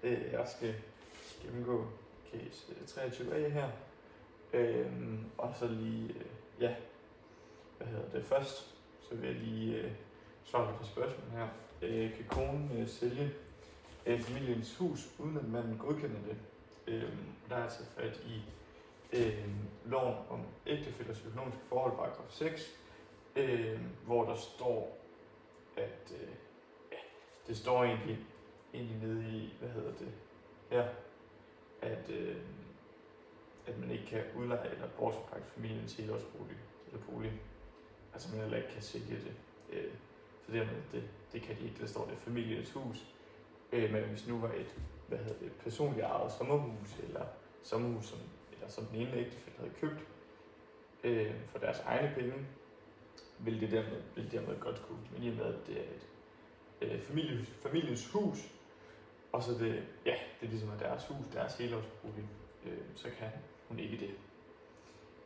Jeg skal gennemgå case 23A her. Og så lige, først, så vil jeg lige svare på spørgsmål her. Kan konen sælge familiens hus, uden at man godkender det? Der er altså fat i loven om ægtefællers økonomiske forhold, paragraf 6, hvor der står, at det står egentlig nede i, at man ikke kan udleje eller bortforpagte familiens helårsbolig eller bolig. Altså man heller ikke kan sælge det. Så dermed, det kan de ikke. Der står det familiens hus. Men hvis nu var et, personligt ejet sommerhus, eller sommerhus, som den ene ægtefælle havde købt for deres egne penge, ville det dermed godt kunne. Men i og med, at det er et familiens hus, og så det er ligesom at deres hus, deres helårsbolig, så kan hun ikke det.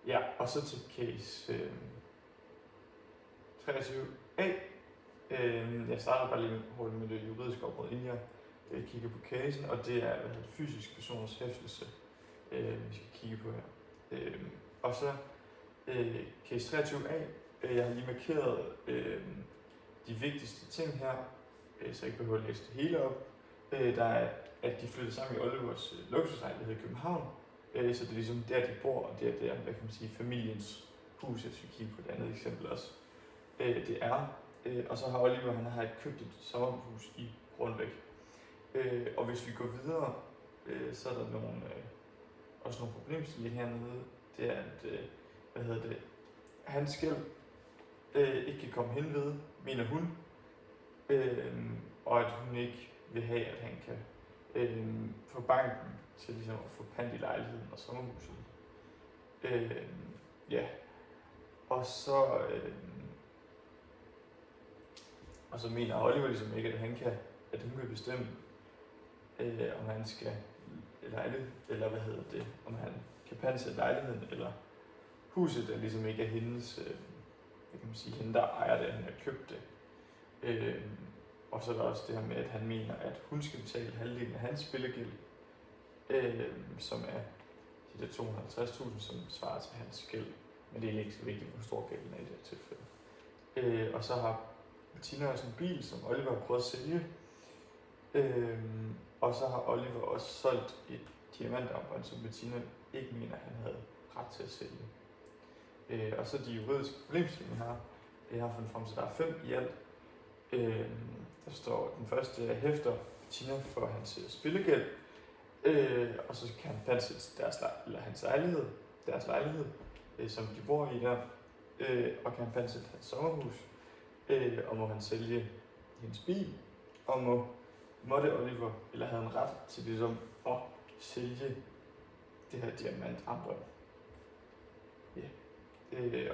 Ja, og så til case 23A. Jeg starter bare lige med det juridiske område, inden jeg kigger på casen, og det er fysisk personers hæftelse, vi skal kigge på her. Og så case 23A. Jeg har lige markeret de vigtigste ting her, så jeg ikke behøver at læse det hele op. Der er, at de flyttede sammen i Olivers luksuslejlighed i København, så det er ligesom der, de bor, og det er der, hvad kan man sige, familiens hus. Jeg skal kigge på et andet eksempel også. Det er, og så har Oliver, han har købt et sommerhus i Rundvæk. Og hvis vi går videre, så er der også nogle problemstillinger hernede. Det er, at hans gæld ikke kan komme hen ved, mener hun, og at hun ikke vil have, at han kan få banken til ligesom at få pant i lejligheden og sommerhuset. Og så mener Oliver ligesom ikke, at hun kan bestemme, om han skal om han kan pantsætte lejligheden eller huset, der ligesom ikke er hendes, hende der ejer det, han har købt det. Og så er der også det her med, at han mener, at hun skal betale halvdelen af hans spillegæld, som er de der 250.000, som svarer til hans gæld. Men det er ikke så vigtigt, hvor stor gælden er i det her tilfælde. Og så har Bettina også en bil, som Oliver har prøvet at sælge. Og så har Oliver også solgt et diamantarmbånd, som Bettina ikke mener, han havde ret til at sælge. Og så de juridiske problemstillinger her. Jeg har fundet frem til, der er 5 i alt. Der står, den første hæfter Bettina for hans spillegæld, og så kan han pantsætte deres lejlighed, som de bor i der, og kan han pantsætte hans sommerhus, og må han sælge hendes bil, og måtte Oliver, eller havde han ret til ligesom at sælge det her diamantarmbånd.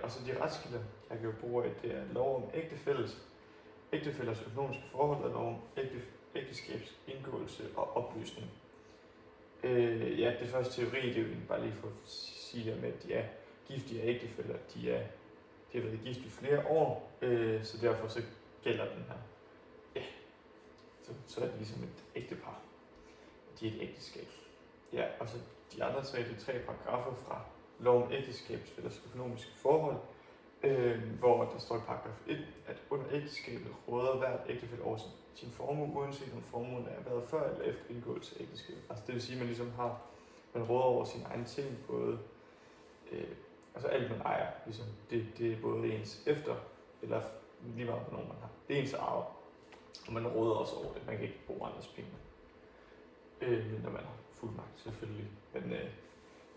Og så de retskilder, jeg kan jo bruge af, det er lov om ægtefællers økonomiske forhold og lov om ægteskabsindgåelse og opløsning. Det første teori, det er jo bare lige for at sige med, at de er giftige ægtefæller. De har været gift i flere år, så derfor så gælder den her. Så er det ligesom et ægtepar. De er et ægteskab. Og så de andre tre paragrafer fra lov om ægteskabsfællers økonomiske forhold, hvor der står i paragraf 1, at under ægteskabet råder hvert ægtefælle over sin formue, uanset om formuen er været før eller efter indgåelse af ægteskabet. Altså det vil sige, at man råder over sine egne ting, både alt man ejer, ligesom det er både ens efter, eller lige meget hvornår man har. Det er ens arve, og man råder også over det. Man kan ikke bruge andres penge, når man har fuldmagt selvfølgelig, men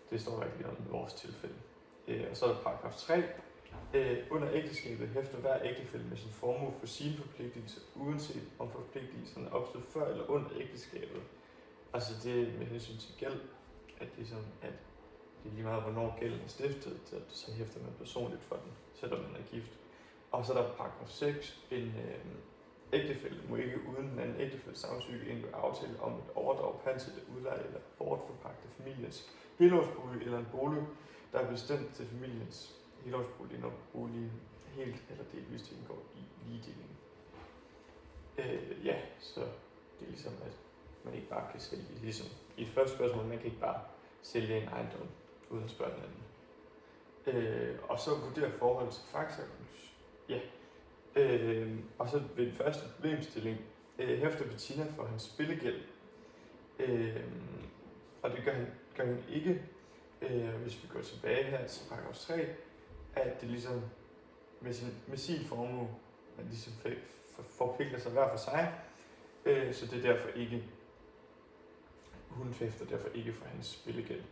det står rigtig om i vores tilfælde. Og så er der paragraf 3. Under ægteskabet hæfter hver ægtefælle med sin formue for sine forpligtelser, uanset om forpligtelserne er opstået før eller under ægteskabet. Altså det med hensyn til gæld, at det er lige meget, hvornår gælden er stiftet, så hæfter man personligt for den, selvom man er gift. Og så er der paragraf 6. En ægtefælle må ikke uden en anden ægtefælles samtykke indgå aftale om at overdrage, pantsætte, udleje eller bortforpagte familiens helårsbolig eller en bolig, der er bestemt til familiens helårsbolig, når boligen helt eller delvist indgår i ligedelingen. Så det er ligesom, at man ikke bare kan sælge. Ligesom i det første spørgsmål, man kan ikke bare sælge en ejendom uden at spørge den anden. Og så vurdere forholdet til Faxe. Ja. Og så ved den første problemstilling, hæfter Bettina for hans spillegæld. Og det gør han ikke, hvis vi går tilbage her til paragraf 3, at det ligesom med sin formue, man ligesom forpligter sig hver for sig, så det er derfor ikke, hun hæfter derfor ikke for hans spillegæld.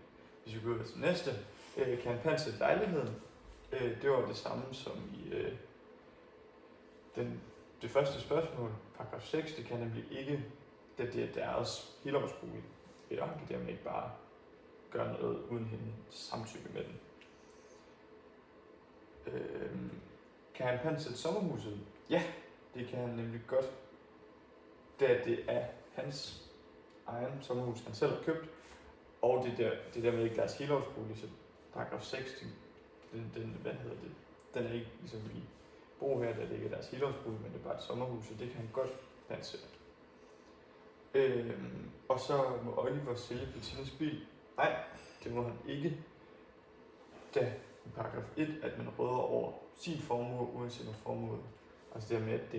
Hvis vi går videre til næste, kan han pantsætte lejligheden. Det var det samme som i det første spørgsmål, paragraf 6, det kan nemlig ikke, da det er deres helårsbolig, og han kan dermed ikke bare gøre noget uden hendes samtykke med den. Kan han pantsætte sommerhuset? Ja, det kan han nemlig godt, da det er hans egen sommerhus, han selv har købt, og det er dermed ikke deres helårsbolig, så paragraf 6, den er ikke ligesom i brug her, der ligger deres helårsbolig, men det er bare et sommerhus, og det kan han godt pantsætte. Og så må Oliver sælge Bettinas bil. Nej, det må han ikke, da i paragraf 1, at man råder over sin formue, uanset hvad formue. Altså det med, at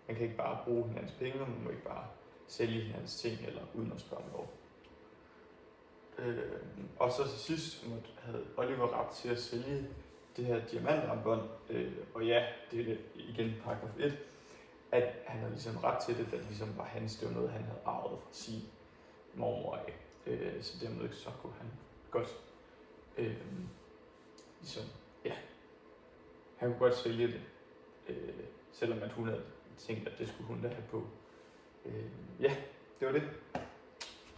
man kan ikke bare bruge hinandens penge, og man må ikke bare sælge hinandens ting, eller uden at spørge lov. Og så til sidst havde Oliver ret til at sælge det her diamantarmbånd, og ja, det er igen paragraf 1, at han havde ligesom ret til det, da det ligesom var hans, det var noget, han havde arvet fra sin mormor af. Så dermed så kunne han godt, han kunne godt sælge det, selvom at hun havde tænkt, at det skulle hun da have på. Ja, det var det.